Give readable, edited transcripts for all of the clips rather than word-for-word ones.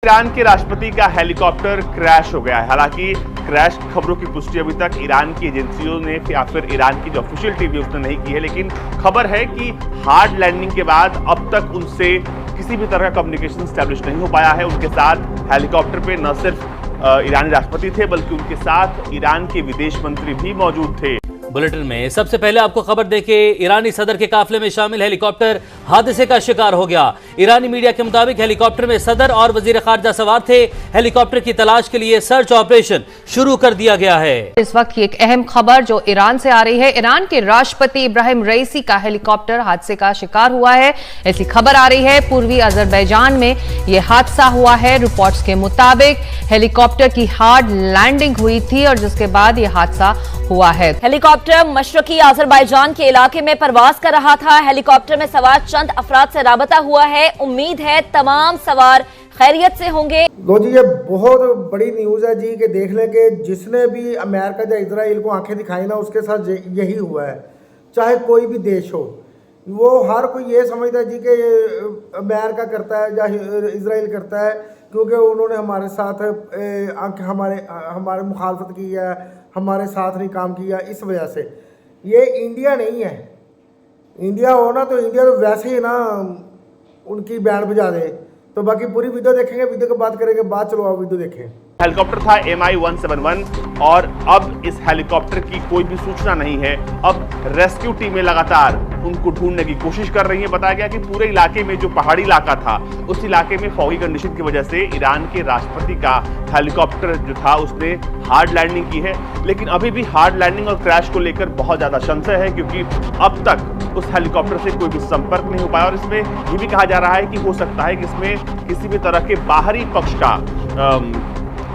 Iran के राष्ट्रपति का हेलीकॉप्टर क्रैश हो गया है। हालांकि क्रैश खबरों की पुष्टि अभी तक ईरान की एजेंसियों ने या फिर ईरान की जो ऑफिशियल टीवी उसने नहीं की है, लेकिन खबर है कि हार्ड लैंडिंग के बाद अब तक उनसे किसी भी तरह का कम्युनिकेशन स्टैब्लिश नहीं हो पाया है। उनके साथ हेलीकॉप्टर पे न सिर्फ ईरानी राष्ट्रपति थे, बल्कि उनके साथ ईरान के विदेश मंत्री भी मौजूद थे। बुलेटिन में सबसे पहले आपको खबर दें, ईरानी सदर के काफिले में शामिल हेलीकॉप्टर हादसे का शिकार हो गया। ईरानी मीडिया के मुताबिक हेलीकॉप्टर में सदर और वजीर खारजा सवार थे। हेलीकॉप्टर की तलाश के लिए सर्च ऑपरेशन शुरू कर दिया गया है। इस वक्त की एक अहम खबर जो ईरान से आ रही है, ईरान के राष्ट्रपति इब्राहिम रईसी का हेलीकॉप्टर हादसे का शिकार हुआ है। ऐसी खबर आ रही है, पूर्वी अजरबैजान में यह हादसा हुआ है। रिपोर्ट्स के मुताबिक हेलीकॉप्टर की हार्ड लैंडिंग हुई थी और जिसके बाद यह हादसा हुआ है। हेलीकॉप्टर मशरकी अजरबैजान के इलाके में परवाज कर रहा था। हेलीकॉप्टर में सवार चंद अफराद से राबता हुआ है। उम्मीद है तमाम सवार खैरियत से होंगे। लो जी, ये बहुत बड़ी न्यूज़ है जी कि देख लें कि जिसने भी अमेरिका या इजराइल को आंखें दिखाई ना, उसके साथ यही हुआ है। चाहे कोई भी देश हो, वो हर कोई ये समझता है जी कि अमेरिका करता है या इजराइल करता है, क्योंकि उन्होंने हमारे साथ हमारे मुखालफत की है, हमारे साथ नहीं काम किया। इस वजह से ये इंडिया नहीं है। इंडिया हो ना तो इंडिया तो वैसे ही ना उनकी बैंड बजा दे। तो बाकी पूरी वीडियो देखेंगे, वीडियो की बात करेंगे बाद। चलो आप वीडियो देखें। हेलीकॉप्टर था MI-171 और अब इस हेलीकॉप्टर की कोई भी सूचना नहीं है। अब रेस्क्यू टीमें लगातार उनको ढूंढने की कोशिश कर रही हैं। बताया गया कि पूरे इलाके में जो पहाड़ी इलाका था, उस इलाके में फॉगी कंडीशन की वजह से ईरान के राष्ट्रपति का हेलीकॉप्टर जो था उसने हार्ड लैंडिंग की है। लेकिन अभी भी हार्ड लैंडिंग और क्रैश को लेकर बहुत ज्यादा संशय है, क्योंकि अब तक उस हेलीकॉप्टर से कोई भी संपर्क नहीं हो पाया। और इसमें यह भी कहा जा रहा है कि हो सकता है कि इसमें किसी भी तरह के बाहरी पक्ष का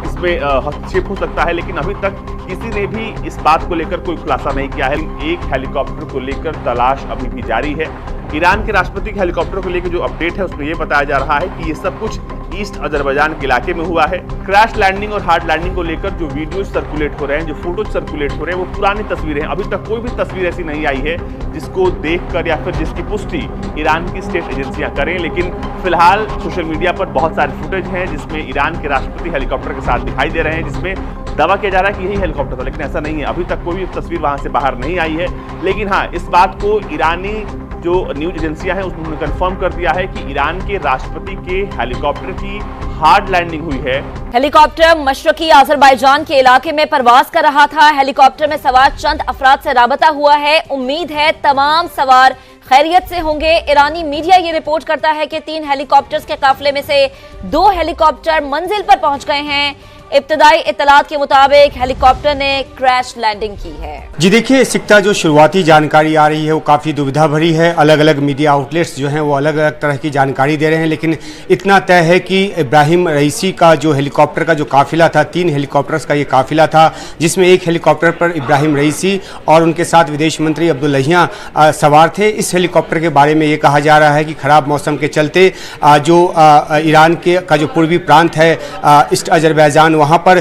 इसमें हस्तक्षेप हो सकता है, लेकिन अभी तक किसी ने भी इस बात को लेकर कोई खुलासा नहीं किया है। एक हेलीकॉप्टर को लेकर तलाश अभी भी जारी है। ईरान के राष्ट्रपति के हेलीकॉप्टर को लेकर जो अपडेट है उसमें यह बताया जा रहा है कि ये सब कुछ ईस्ट अजरबैजान के इलाके में हुआ है। क्रैश लैंडिंग और हार्ड लैंडिंग को लेकर जो वीडियो सर्कुलेट हो रहे हैं, जो फोटो सर्कुलेट हो रहे हैं, वो पुरानी तस्वीरें हैं। अभी तक कोई भी तस्वीर ऐसी नहीं आई है जिसको देखकर या फिर जिसकी पुष्टि ईरान की स्टेट एजेंसियां करें। लेकिन फिलहाल सोशल मीडिया पर बहुत सारे फुटेज हैं जिसमें ईरान के राष्ट्रपति हेलीकॉप्टर के साथ दिखाई दे रहे हैं, जिसमें दावा किया जा रहा है कि यही हेलीकॉप्टर था, लेकिन ऐसा नहीं है। अभी तक कोई भी तस्वीर वहां से बाहर नहीं आई है। लेकिन हाँ, इस बात को ईरानी जो न्यूज एजेंसियां हैं उन्होंने कंफर्म कर दिया है कि ईरान के राष्ट्रपति के हेलीकॉप्टर की हार्ड लैंडिंग हुई है। हेलीकॉप्टर मशरकी अजरबैजान के इलाके में परवाज कर रहा था। हेलीकॉप्टर में सवार चंद अफराद से राबता हुआ है। उम्मीद है तमाम सवार खैरियत से होंगे। ईरानी मीडिया ये रिपोर्ट करता है कि 3 हेलीकॉप्टर्स के काफिले में से 2 हेलीकॉप्टर मंजिल पर पहुंच गए हैं। इब्तदाई इत्तलात के मुताबिक हेलीकॉप्टर ने क्रैश लैंडिंग की है। जी देखिए, सिक्ता जो शुरुआती जानकारी आ रही है वो काफ़ी दुविधा भरी है। अलग अलग मीडिया आउटलेट्स जो हैं वो अलग अलग तरह की जानकारी दे रहे हैं, लेकिन इतना तय है कि इब्राहिम रईसी का जो हेलीकॉप्टर का जो काफिला था, 3 हेलीकॉप्टर्स का ये काफिला था, जिसमें एक हेलीकॉप्टर पर इब्राहिम रईसी और उनके साथ विदेश मंत्री अब्दुल्लाहियां सवार थे। इस हेलीकॉप्टर के बारे में ये कहा जा रहा है कि खराब मौसम के चलते जो ईरान का जो पूर्वी प्रांत है ईस्ट अजरबैजान, वहाँ पर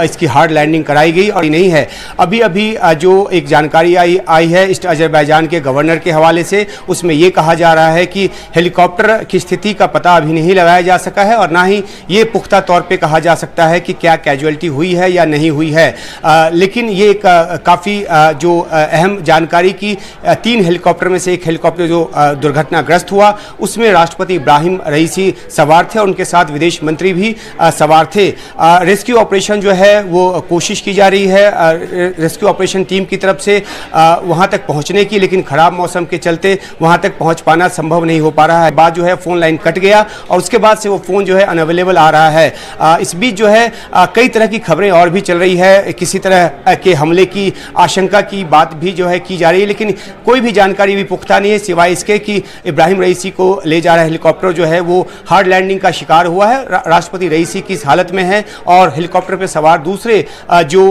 इसकी हार्ड लैंडिंग कराई गई। और नहीं है, अभी अभी जो एक जानकारी आई है ईस्ट अजरबैजान के गवर्नर के हवाले से, उसमें यह कहा जा रहा है कि हेलीकॉप्टर की स्थिति का पता अभी नहीं लगाया जा सका है और ना ही ये पुख्ता तौर पे कहा जा सकता है कि क्या कैजुअलिटी हुई है या नहीं हुई है। लेकिन ये काफ़ी जो अहम जानकारी की 3 हेलीकॉप्टर में से एक हेलीकॉप्टर जो दुर्घटनाग्रस्त हुआ, उसमें राष्ट्रपति इब्राहिम रईसी सवार थे और उनके साथ विदेश मंत्री भी सवार थे। रेस्क्यू ऑपरेशन जो है वो कोशिश की जा रही है रेस्क्यू ऑपरेशन टीम की तरफ से वहां तक पहुंचने की, लेकिन खराब मौसम के चलते वहां तक पहुंच पाना संभव नहीं हो पा रहा है। बाद जो है फोन लाइन कट गया और उसके बाद से वो फोन जो है अनअवेलेबल आ रहा है। इस बीच जो है कई तरह की खबरें और भी चल रही है। किसी तरह के हमले की आशंका की बात भी जो है की जा रही है, लेकिन कोई भी जानकारी भी पुख्ता नहीं है, सिवाय इसके कि इब्राहिम रईसी को ले जा रहा हेलीकॉप्टर जो है वो हार्ड लैंडिंग का शिकार हुआ है। राष्ट्रपति रईसी किस हालत में है और हेलीकॉप्टर पर सवार दूसरे जो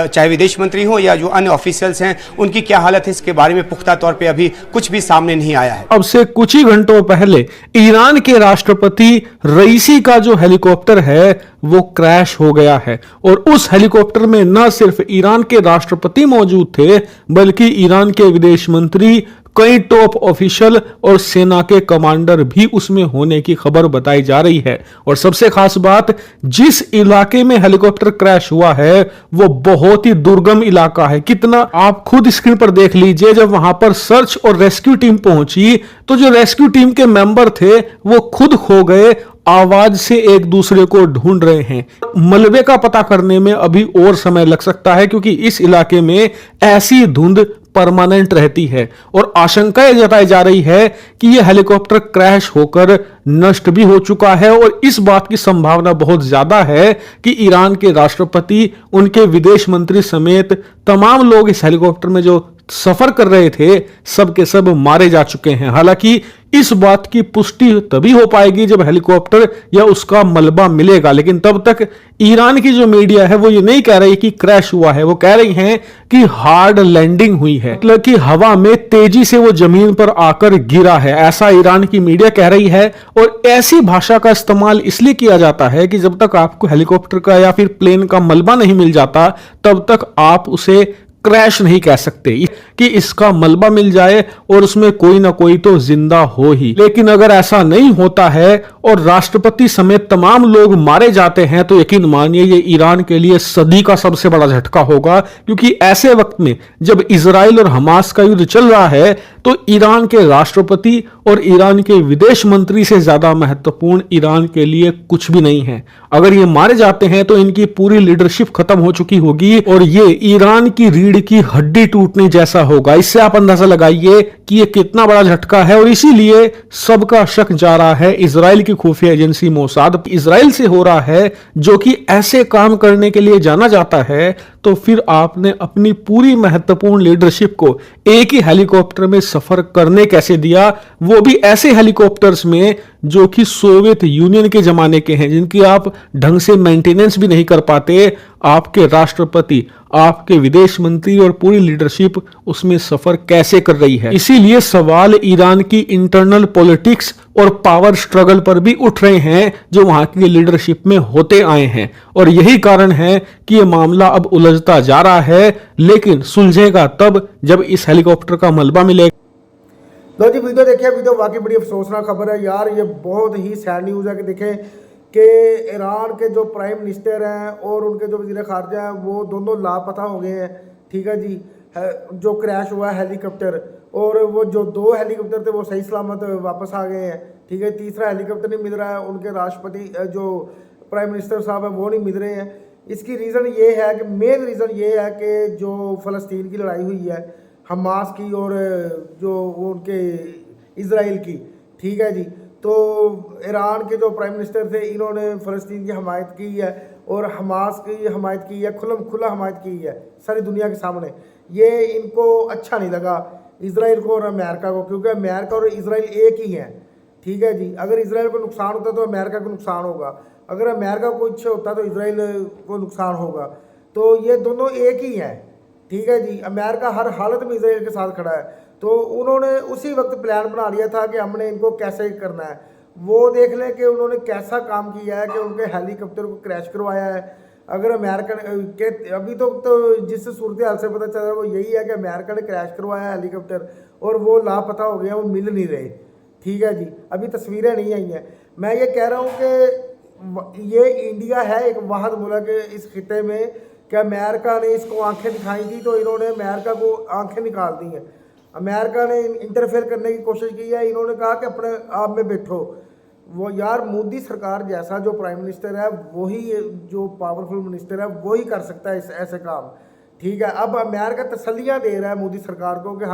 चाहे विदेश मंत्री हो या जो अन्य ऑफिशियल्स हैं उनकी क्या हालत है, इसके बारे में पुख्ता तौर पे अभी कुछ भी सामने नहीं आया है। अब से कुछ ही घंटों पहले ईरान के राष्ट्रपति रईसी का जो हेलीकॉप्टर है वो क्रैश हो गया है और उस हेलीकॉप्टर में न सिर्फ ईरान के राष्ट्रपति मौजूद थे, बल्कि ईरान के विदेश मंत्री कई टॉप ऑफिशियल और सेना के कमांडर भी उसमें होने की खबर बताई जा रही है। और सबसे खास बात, जिस इलाके में हेलीकॉप्टर क्रैश हुआ है वो बहुत ही दुर्गम इलाका है। कितना आप खुद स्क्रीन पर देख लीजिए, जब वहां पर सर्च और रेस्क्यू टीम पहुंची तो जो रेस्क्यू टीम के मेंबर थे वो खुद खो गए, आवाज से एक दूसरे को ढूंढ रहे हैं। मलबे का पता करने में अभी और समय लग सकता है, क्योंकि इस इलाके में ऐसी धुंध परमानेंट रहती है और आशंकाएं जताई जा रही है कि यह हेलीकॉप्टर क्रैश होकर नष्ट भी हो चुका है। और इस बात की संभावना बहुत ज्यादा है कि ईरान के राष्ट्रपति, उनके विदेश मंत्री समेत तमाम लोग इस हेलीकॉप्टर में जो सफर कर रहे थे सब के सब मारे जा चुके हैं। हालांकि इस बात की पुष्टि तभी हो पाएगी जब हेलीकॉप्टर या उसका मलबा मिलेगा, लेकिन तब तक ईरान की जो मीडिया है वो ये नहीं कह रही कि क्रैश हुआ है, वो कह रही हैं कि हार्ड लैंडिंग हुई है, मतलब कि हवा में तेजी से वो जमीन पर आकर गिरा है, ऐसा ईरान की मीडिया कह रही है। और ऐसी भाषा का इस्तेमाल इसलिए किया जाता है कि जब तक आपको हेलीकॉप्टर का या फिर प्लेन का मलबा नहीं मिल जाता तब तक आप उसे क्रैश नहीं कह सकते, कि इसका मलबा मिल जाए और उसमें कोई ना कोई तो जिंदा हो ही। लेकिन अगर ऐसा नहीं होता है और राष्ट्रपति समेत तमाम लोग मारे जाते हैं तो यकीन मानिए ये ईरान के लिए सदी का सबसे बड़ा झटका होगा, क्योंकि ऐसे वक्त में जब इजराइल और हमास का युद्ध चल रहा है तो ईरान के राष्ट्रपति और ईरान के विदेश मंत्री से ज्यादा महत्वपूर्ण ईरान के लिए कुछ भी नहीं है। अगर ये मारे जाते हैं तो इनकी पूरी लीडरशिप खत्म हो चुकी होगी और ये ईरान की रीढ़ की हड्डी टूटने जैसा होगा। इससे आप अंदाजा लगाइए कि ये कितना बड़ा झटका है। और इसीलिए सबका शक जा रहा है इजराइल की खुफिया एजेंसी मोसाद इजराइल से हो रहा है, जो कि ऐसे काम करने के लिए जाना जाता है। तो फिर आपने अपनी पूरी महत्वपूर्ण लीडरशिप को एक ही हेलीकॉप्टर में सफर करने कैसे दिया, वो भी ऐसे हेलीकॉप्टर्स में जो कि सोवियत यूनियन के जमाने के हैं, जिनकी आप ढंग से मेंटेनेंस भी नहीं कर पाते। आपके राष्ट्रपति, आपके विदेश मंत्री और पूरी लीडरशिप उसमें सफर कैसे कर रही है। इसीलिए सवाल ईरान की इंटरनल पॉलिटिक्स और पावर स्ट्रगल पर भी उठ रहे हैं जो वहां की लीडरशिप में होते आए हैं। और यही कारण है कि यह मामला अब उलझता जा रहा है, लेकिन सुलझेगा तब जब इस हेलीकॉप्टर का मलबा मिलेगा। लो जी, वीडियो देखिए। वीडियो वाकई बड़ी अफसोसनाक खबर है यार, ये बहुत ही सैड न्यूज़ है कि देखें कि ईरान के जो प्राइम मिनिस्टर हैं और उनके जो वज़ीर ख़ारजा हैं वो दोनों लापता हो गए हैं। ठीक है जी, जो क्रैश हुआ है हेलीकॉप्टर, और वो जो 2 हेलीकॉप्टर थे वो सही सलामत वापस आ गए हैं। ठीक है, तीसरा हेलीकॉप्टर नहीं मिल रहा है, उनके राष्ट्रपति जो प्राइम मिनिस्टर साहब हैं वो नहीं मिल रहे हैं। इसकी रीज़न ये है कि मेन रीज़न ये है कि जो फ़लस्तीन की लड़ाई हुई है हमास की और जो वो उनके इजराइल की, ठीक है जी, तो ईरान के जो प्राइम मिनिस्टर थे इन्होंने फ़लस्तीन की हमायत की है और हमास की हमायत की है, खुला हमायत की है सारी दुनिया के सामने। ये इनको अच्छा नहीं लगा इजराइल को और अमेरिका को, क्योंकि अमेरिका और इजराइल एक ही हैं। ठीक है जी, अगर इजराइल को नुकसान होता तो अमेरिका को नुकसान होगा, अगर अमेरिका को अच्छा होता तो इजराइल को नुकसान होगा। तो ये दोनों एक ही हैं। ठीक है जी, अमेरिका हर हालत में इजराइल के साथ खड़ा है। तो उन्होंने उसी वक्त प्लान बना लिया था कि हमने इनको कैसे करना है। वो देख लें कि उन्होंने कैसा काम किया है कि उनके हेलीकॉप्टर को क्रैश करवाया है। अगर अमेरिका के अभी तो जिस सूरत हाल से पता चल रहा है वो यही है कि अमेरिका ने क्रैश करवाया हेलीकॉप्टर और वो लापता हो गया, वो मिल नहीं रहे। ठीक है जी, अभी तस्वीरें नहीं आई हैं। मैं ये कह रहा हूँ कि ये इंडिया है एक वाहिद मुल्क इस खिते में कि अमेरिका ने इसको आंखें दिखाई थी तो इन्होंने अमेरिका को आंखें निकाल दी हैं। अमेरिका ने इंटरफेयर करने की कोशिश की है, इन्होंने कहा कि अपने आप में बैठो। वो यार मोदी सरकार जैसा जो प्राइम मिनिस्टर है वही जो पावरफुल मिनिस्टर है वही कर सकता है ऐसे काम। ठीक है, अब अमेरिका तसल्लियाँ दे रहा है मोदी सरकार को कि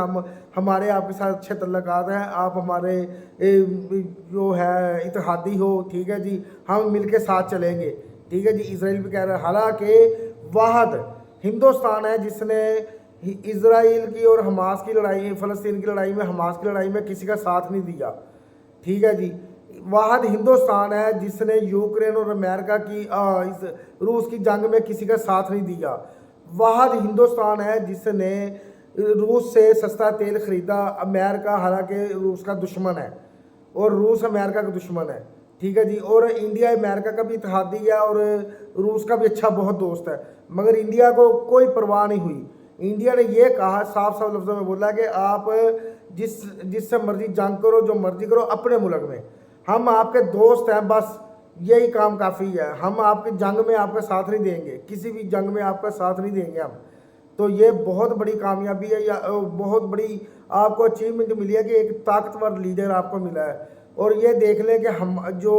हमारे आपके साथ अच्छे तल्लुकात हैं, आप हमारे जो है इत्तेहादी हो। ठीक है जी, हम मिल के साथ चलेंगे। ठीक है जी, इसराइल भी कह रहा है। हालांकि वाहिद हिंदुस्तान है जिसने इजराइल की और हमास की लड़ाई, फ़लस्तीन की लड़ाई में, हमास की लड़ाई में किसी का साथ नहीं दिया। ठीक है जी, वाहिद हिंदुस्तान है जिसने यूक्रेन और अमेरिका की इस रूस की जंग में किसी का साथ नहीं दिया। वाहिद हिंदुस्तान है जिसने रूस से सस्ता तेल ख़रीदा। अमेरिका हालांकि रूस का दुश्मन है और रूस अमेरिका का दुश्मन है। ठीक है जी, और इंडिया अमेरिका का भी इत्तेहादी है और रूस का भी अच्छा बहुत दोस्त है, मगर इंडिया को कोई परवाह नहीं हुई। इंडिया ने ये कहा, साफ साफ लफ्ज़ों में बोला कि आप जिससे मर्जी जंग करो, जो मर्जी करो अपने मुल्क में, हम आपके दोस्त हैं, बस यही काम काफ़ी है। हम आपकी जंग में आपका साथ नहीं देंगे, किसी भी जंग में आपका साथ नहीं देंगे हम। तो ये बहुत बड़ी कामयाबी है, या बहुत बड़ी आपको अचीवमेंट मिली है कि एक ताकतवर लीडर आपको मिला है। और ये देख लें कि हम जो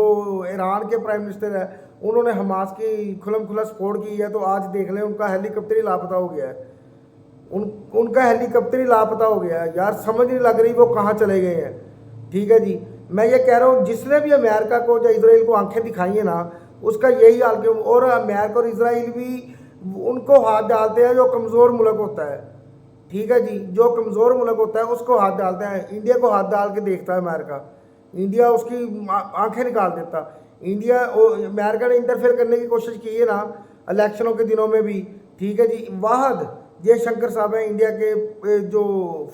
ईरान के प्राइम मिनिस्टर है, उन्होंने हमास की खुलम खुला सपोर्ट की है, तो आज देख लें उनका हेलीकॉप्टर ही लापता हो गया है। उनका हेलीकॉप्टर ही लापता हो गया है यार, समझ नहीं लग रही वो कहाँ चले गए हैं। ठीक है जी, मैं ये कह रहा हूँ जिसने भी अमेरिका को या इजराइल को आंखें दिखाई है ना, उसका यही हाल क्यों। और अमेरिका और इजराइल भी उनको हाथ डालते हैं जो कमज़ोर मुल्क होता है। ठीक है जी, जो कमज़ोर मुल्क होता है उसको हाथ डालते हैं। इंडिया को हाथ डाल के देखता है अमेरिका, इंडिया उसकी आंखें निकाल देता। अमेरिका ने इंटरफेयर करने की कोशिश की है ना इलेक्शनों के दिनों में भी। ठीक है जी, वाहद जयशंकर साहब हैं इंडिया के जो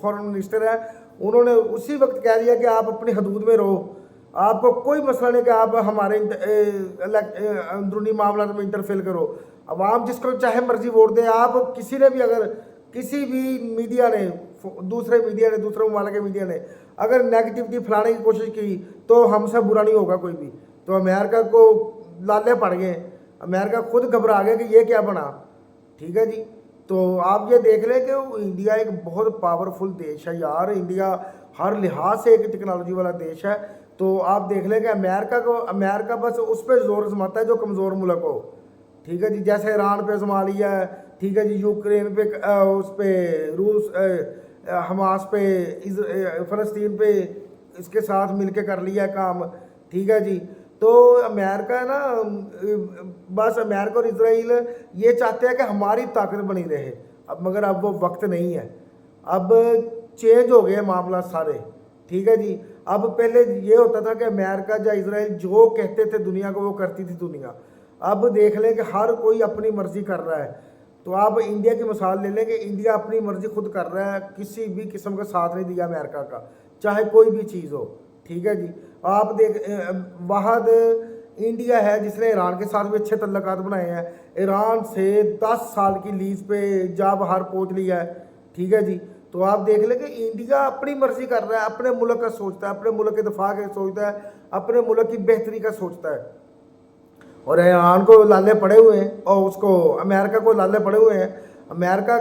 फॉरेन मिनिस्टर है, उन्होंने उसी वक्त कह दिया कि आप अपनी हदूद में रहो, आपको कोई मसला नहीं कि आप हमारे अंदरूनी मामला में इंटरफेयर करो। अब आप जिसको चाहे मर्जी वोट दें, आप किसी ने भी अगर किसी भी मीडिया ने, दूसरे ममालिक के मीडिया ने अगर नेगेटिविटी फैलाने की कोशिश की तो हमसे बुरा नहीं होगा कोई भी। तो अमेरिका को लाले पड़ गए, अमेरिका खुद घबरा गया कि ये क्या बना। ठीक है जी, तो आप ये देख लें कि इंडिया एक बहुत पावरफुल देश है यार, इंडिया हर लिहाज से एक टेक्नोलॉजी वाला देश है। तो आप देख लें कि अमेरिका बस उस पर जोर जमाता है जो कमज़ोर मुल्क हो। ठीक है जी, जैसे ईरान पे जमा लिया है। ठीक है जी, यूक्रेन पे, उस पे रूस, हमास पे, फ़लस्तीन पे इसके साथ मिलके कर लिया काम। ठीक है जी, तो अमेरिका है ना, बस अमेरिका और इजराइल ये चाहते हैं कि हमारी ताकत बनी रहे। अब मगर अब वो वक्त नहीं है, अब चेंज हो गए मामला सारे। ठीक है जी, अब पहले ये होता था कि अमेरिका या इजराइल जो कहते थे दुनिया को वो करती थी दुनिया। अब देख लें कि हर कोई अपनी मर्जी कर रहा है। तो आप इंडिया की मिसाल ले लें कि इंडिया अपनी मर्जी खुद कर रहा है, किसी भी किस्म का साथ नहीं दिया अमेरिका का, चाहे कोई भी चीज़ हो। ठीक है जी, आप देख वाहद इंडिया है जिसने ईरान के साथ भी अच्छे तल्लुकात बनाए हैं, ईरान से 10 साल की लीज पे जा बाहर पहुँच लिया है। ठीक है जी, तो आप देख लें कि इंडिया अपनी मर्जी कर रहा है, अपने मुल्क का सोचता है, अपने मुल्क के दफा का सोचता है, अपने मुल्क की बेहतरी का सोचता है। और ईरान को लाले पड़े हुए हैं और उसको अमेरिका को लाले पड़े हुए हैं। अमेरिका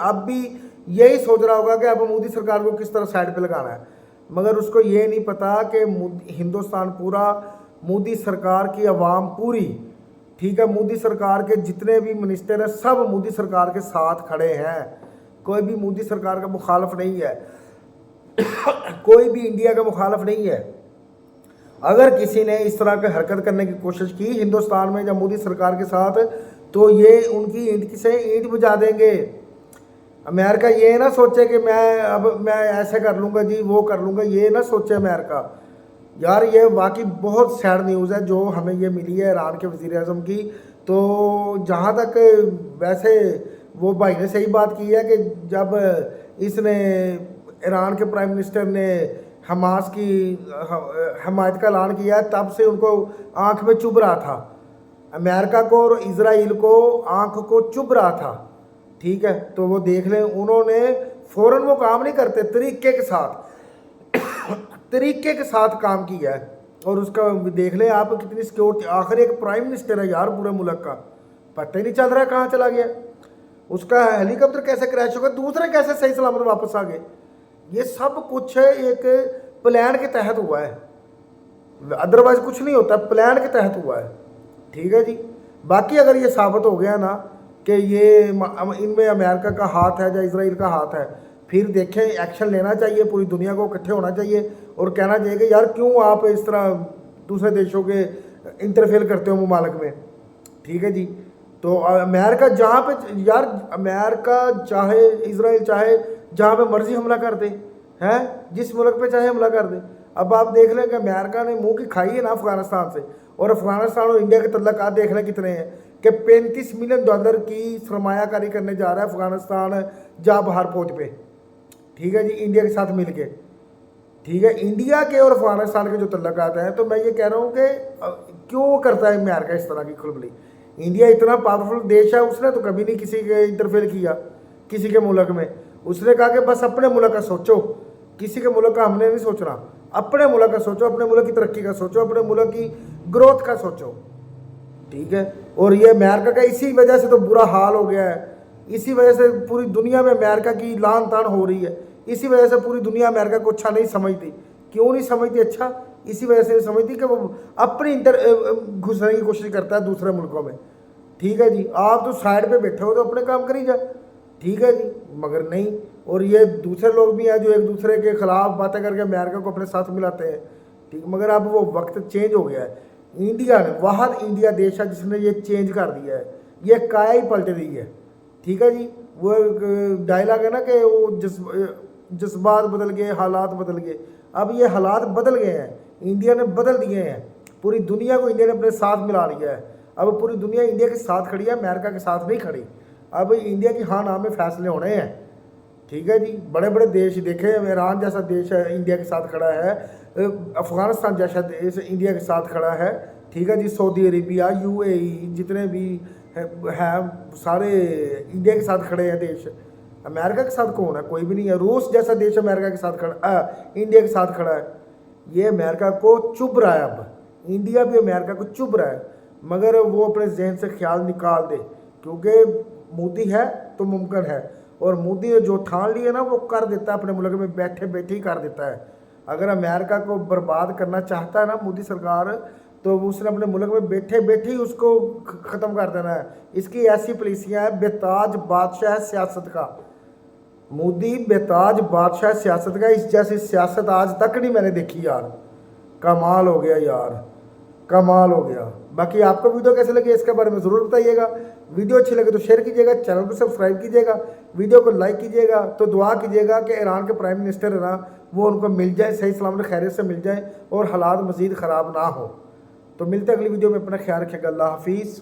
अब भी यही सोच रहा होगा कि अब मोदी सरकार को किस तरह साइड पे लगाना है, मगर उसको ये नहीं पता कि हिंदुस्तान पूरा, मोदी सरकार की आवाम पूरी, ठीक है, मोदी सरकार के जितने भी मिनिस्टर हैं सब मोदी सरकार के साथ खड़े हैं। कोई भी मोदी सरकार का मुखालफ नहीं है, कोई भी इंडिया का मुखालफ नहीं है। अगर किसी ने इस तरह की हरकत करने की कोशिश की हिंदुस्तान में या मोदी सरकार के साथ, तो ये उनकी ईंट से ईंट बुझा देंगे। अमेरिका ये ना सोचे कि मैं ऐसे कर लूँगा जी, वो कर लूँगा, ये ना सोचे अमेरिका। यार ये वाकई बहुत सैड न्यूज़ है जो हमें ये मिली है ईरान के वज़ीर-ए-आज़म की। तो जहाँ तक वैसे वो भाई ने सही बात की है कि जब इसने ईरान के प्राइम मिनिस्टर ने हमास की हमायत का ऐलान किया, तब से उनको आंख में चुभ रहा था, अमेरिका को और इजराइल को आंख को चुभ रहा था। ठीक है, तो वो देख लें, उन्होंने फ़ौरन वो काम नहीं करते, तरीके के साथ काम किया है। और उसका देख लें आप कितनी सिक्योरिटी, आखिर एक प्राइम मिनिस्टर है यार पूरे मुल्क का, पता ही नहीं चल रहा है कहाँ चला गया, उसका हेलीकॉप्टर कैसे क्रैश हो गया, दूसरे कैसे सही सलामत वापस आ गए। ये सब कुछ एक प्लान के तहत हुआ है, अदरवाइज कुछ नहीं होता, प्लान के तहत हुआ है। ठीक है जी, बाकी अगर ये साबित हो गया ना कि ये इनमें अमेरिका का हाथ है या इजराइल का हाथ है, फिर देखें एक्शन लेना चाहिए, पूरी दुनिया को इकट्ठे होना चाहिए और कहना चाहिए कि यार क्यों आप इस तरह दूसरे देशों के इंटरफेयर करते हो ममालिक में। ठीक है जी, तो अमेरिका जहाँ पे यार, अमेरिका चाहे इजराइल चाहे जहाँ पे मर्जी हमला कर दे, हैं जिस मुल्क पे चाहे हमला कर दे। अब आप देख लें कि अमेरिका ने मुंह की खाई है ना अफगानिस्तान से, और अफगानिस्तान और इंडिया के तल्लुकात देख लें कितने हैं कि $35 मिलियन की सरमायाकारी करने जा रहा है अफगानिस्तान जा बाहर पहुँच पे। ठीक है जी, इंडिया के साथ मिल के। ठीक है, इंडिया के और अफगानिस्तान के जो तल्लुकात हैं, तो मैं ये कह रहा हूँ कि क्यों करता है अमेरिका इस तरह की खुलबली। इंडिया इतना पावरफुल देश है, उसने तो कभी नहीं किसी के इंटरफेयर किया किसी के मुल्क में, उसने कहा कि बस अपने मुल्क का सोचो, किसी के मुल्क का हमने नहीं सोचना, अपने मुल्क का सोचो, अपने मुल्क की तरक्की का सोचो, अपने मुल्क की ग्रोथ का सोचो, ठीक है। और ये अमेरिका का इसी वजह से तो बुरा हाल हो गया है, इसी वजह से पूरी दुनिया में अमेरिका की लान तान हो रही है, इसी वजह से पूरी दुनिया अमेरिका को अच्छा नहीं समझती। क्यों नहीं समझती अच्छा? इसी वजह से नहीं समझती कि वो अपनी घुसने की कोशिश करता है दूसरे मुल्कों में, ठीक है जी। आप तो साइड पे बैठे हो तो अपने काम करी जा, ठीक है जी, मगर नहीं। और ये दूसरे लोग भी हैं जो एक दूसरे के खिलाफ बातें करके अमेरिका को अपने साथ मिलाते हैं, ठीक। मगर अब वो वक्त चेंज हो गया है। इंडिया ने वाहद इंडिया देश है जिसने ये चेंज कर दिया है, ये काया ही पलट दी है, ठीक है जी। वो डायलॉग है ना कि वो जज्बात बदल गए, हालात बदल गए। अब ये हालात बदल गए हैं, इंडिया ने बदल दिए हैं, पूरी दुनिया को इंडिया ने अपने साथ मिला लिया है। अब पूरी दुनिया इंडिया के साथ खड़ी है, अमेरिका के साथ नहीं खड़ी। अब इंडिया की हाँ ना में फैसले होने हैं, ठीक है जी। बड़े बड़े देश देखे, ईरान जैसा देश है इंडिया के साथ खड़ा है, अफगानिस्तान जैसा देश इंडिया के साथ खड़ा है, ठीक है जी। सऊदी अरेबिया, UAE जितने भी हैं सारे इंडिया के साथ खड़े हैं देश। अमेरिका के साथ कौन है? कोई भी नहीं है। रूस जैसा देश अमेरिका के साथ खड़ा, इंडिया के साथ खड़ा है। ये अमेरिका को चुभ रहा है, अब इंडिया भी अमेरिका को चुभ रहा है, मगर वो अपने जहन से ख्याल निकाल दे, क्योंकि मोदी है तो मुमकिन है। और मोदी ने जो ठान लिया ना वो कर देता है, अपने मुल्क में बैठे बैठे ही कर देता है। अगर अमेरिका को बर्बाद करना चाहता है ना मोदी सरकार, तो उसने अपने मुल्क में बैठे बैठे ही उसको ख़त्म कर देना है। इसकी ऐसी पॉलिसियाँ हैं, बेताज बादशाह सियासत का। मोदी बेताज बादशाह सियासत का, इस जैसी सियासत आज तक नहीं मैंने देखी यार। कमाल हो गया यार, कमाल हो गया। बाकी आपको वीडियो कैसे लगी इसके बारे में ज़रूर बताइएगा। वीडियो अच्छी लगे तो शेयर कीजिएगा, चैनल को सब्सक्राइब कीजिएगा, वीडियो को लाइक कीजिएगा। तो दुआ कीजिएगा कि ईरान के प्राइम मिनिस्टर है ना वो उनको मिल जाए, सही सलामत खैरियत से मिल जाए और हालात मज़ीद ख़राब ना हो। तो मिलते हैं अगली वीडियो में, अपना ख्याल रखिएगा। अल्लाह हाफिज़।